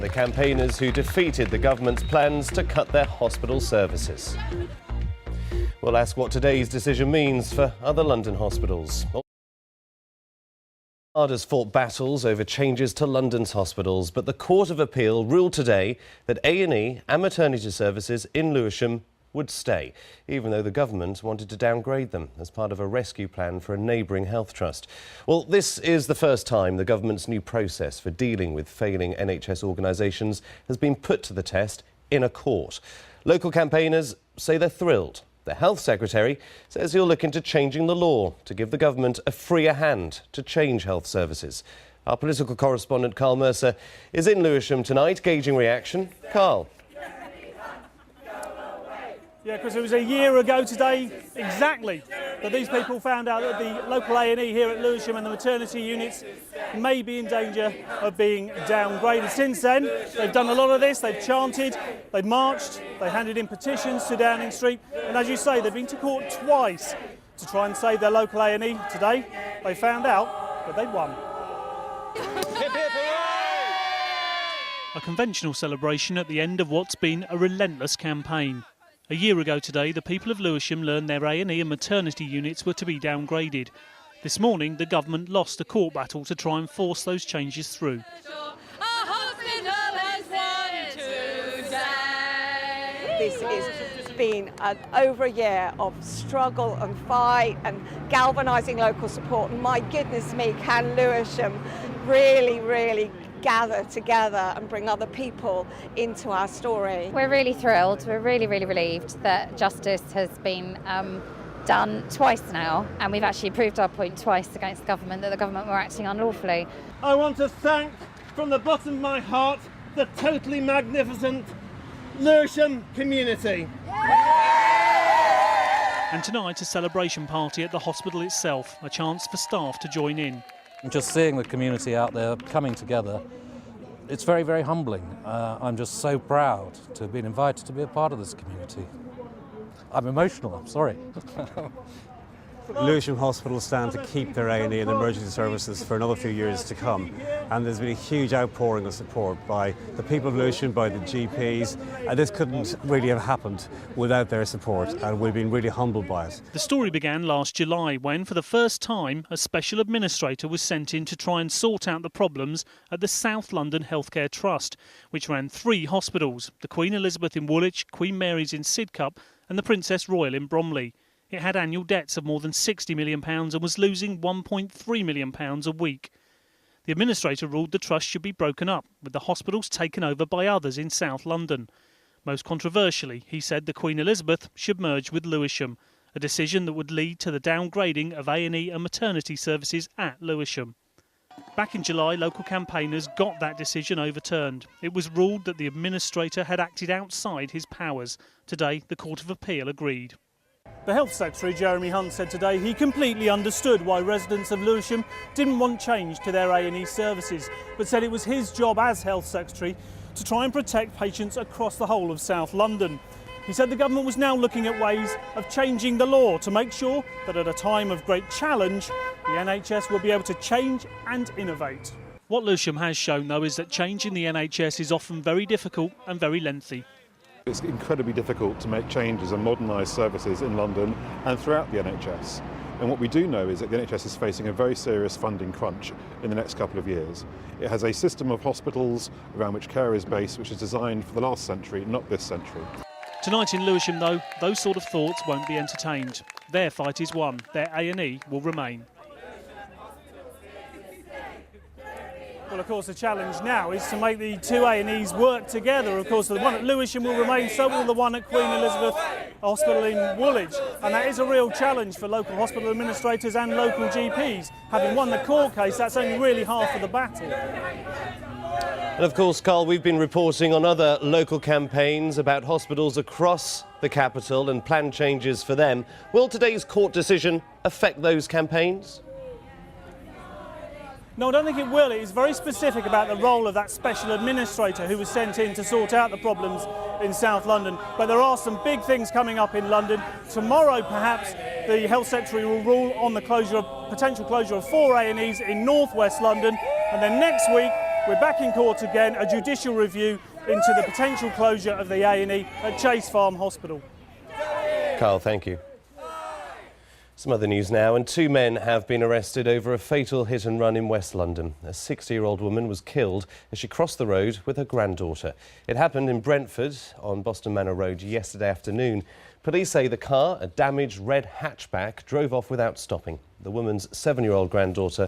and the campaigners who defeated the government's plans to cut their hospital services. We'll ask what today's decision means for other London hospitals. Has fought battles over changes to London's hospitals, but the Court of Appeal ruled today that A&E and maternity services in Lewisham would stay, even though the government wanted to downgrade them as part of a rescue plan for a neighbouring health trust. Well, this is the first time the government's new process for dealing with failing NHS organisations has been put to the test in a court. Local campaigners say they're thrilled. The Health Secretary says he'll look into changing the law to give the government a freer hand to change health services. Our political correspondent Carl Mercer is in Lewisham tonight, gauging reaction. Carl. Yeah, because it was a year ago today, exactly, that these people found out that the local A&E here at Lewisham and the maternity units may be in danger of being downgraded. Since then, they've done a lot of this. They've chanted, they've marched, they handed in petitions to Downing Street, and as you say, they've been to court twice to try and save their local A&E. Today, they found out that they'd won. A conventional celebration at the end of what's been a relentless campaign. A year ago today, the people of Lewisham learned their A&E and maternity units were to be downgraded. This morning, the government lost a court battle to try and force those changes through. This has been over a year of struggle and fight and galvanising local support. And my goodness me, can Lewisham really gather together and bring other people into our story. We're really thrilled, we're really relieved that justice has been done twice now, and we've actually proved our point twice against the government, that the government were acting unlawfully. I want to thank from the bottom of my heart the totally magnificent Lewisham community. And tonight a celebration party at the hospital itself, a chance for staff to join in. Just seeing the community out there coming together, it's very humbling. I'm just so proud to have been invited to be a part of this community. I'm emotional, I'm sorry. Lewisham Hospital stand to keep their A&E and emergency services for another few years to come, and there's been a huge outpouring of support by the people of Lewisham, by the GPs, and this couldn't really have happened without their support, and we've been really humbled by it. The story began last July when, for the first time, a special administrator was sent in to try and sort out the problems at the South London Healthcare Trust, which ran 3 hospitals, the Queen Elizabeth in Woolwich, Queen Mary's in Sidcup and the Princess Royal in Bromley. It had annual debts of more than £60 million and was losing £1.3 million a week. The administrator ruled the trust should be broken up, with the hospitals taken over by others in South London. Most controversially, he said the Queen Elizabeth should merge with Lewisham, a decision that would lead to the downgrading of A&E and maternity services at Lewisham. Back in July, local campaigners got that decision overturned. It was ruled that the administrator had acted outside his powers. Today, the Court of Appeal agreed. The Health Secretary, Jeremy Hunt, said today he completely understood why residents of Lewisham didn't want change to their A&E services, but said it was his job as Health Secretary to try and protect patients across the whole of South London. He said the government was now looking at ways of changing the law to make sure that at a time of great challenge, the NHS will be able to change and innovate. What Lewisham has shown, though, is that change in the NHS is often very difficult and very lengthy. It's incredibly difficult to make changes and modernise services in London and throughout the NHS. And what we do know is that the NHS is facing a very serious funding crunch in the next couple of years. It has a system of hospitals around which care is based, which is designed for the last century, not this century. Tonight in Lewisham, though, those sort of thoughts won't be entertained. Their fight is won. Their A&E will remain. Well, of course, the challenge now is to make the 2 A&Es work together. Of course, the one at Lewisham will remain, so will the one at Queen Elizabeth Hospital in Woolwich. And that is a real challenge for local hospital administrators and local GPs. Having won the court case, that's only really half of the battle. And of course, Carl, we've been reporting on other local campaigns about hospitals across the capital and planned changes for them. Will today's court decision affect those campaigns? No, I don't think it will. It is very specific about the role of that special administrator who was sent in to sort out the problems in South London. But there are some big things coming up in London. Tomorrow, perhaps, the Health Secretary will rule on the potential closure of 4 A&Es in North West London. And then next week, we're back in court again, a judicial review into the potential closure of the A&E at Chase Farm Hospital. Carl, thank you. Some other news now, and 2 men have been arrested over a fatal hit and run in West London. A 60-year-old woman was killed as she crossed the road with her granddaughter. It happened in Brentford on Boston Manor Road yesterday afternoon. Police say the car, a damaged red hatchback, drove off without stopping. The woman's 7-year-old granddaughter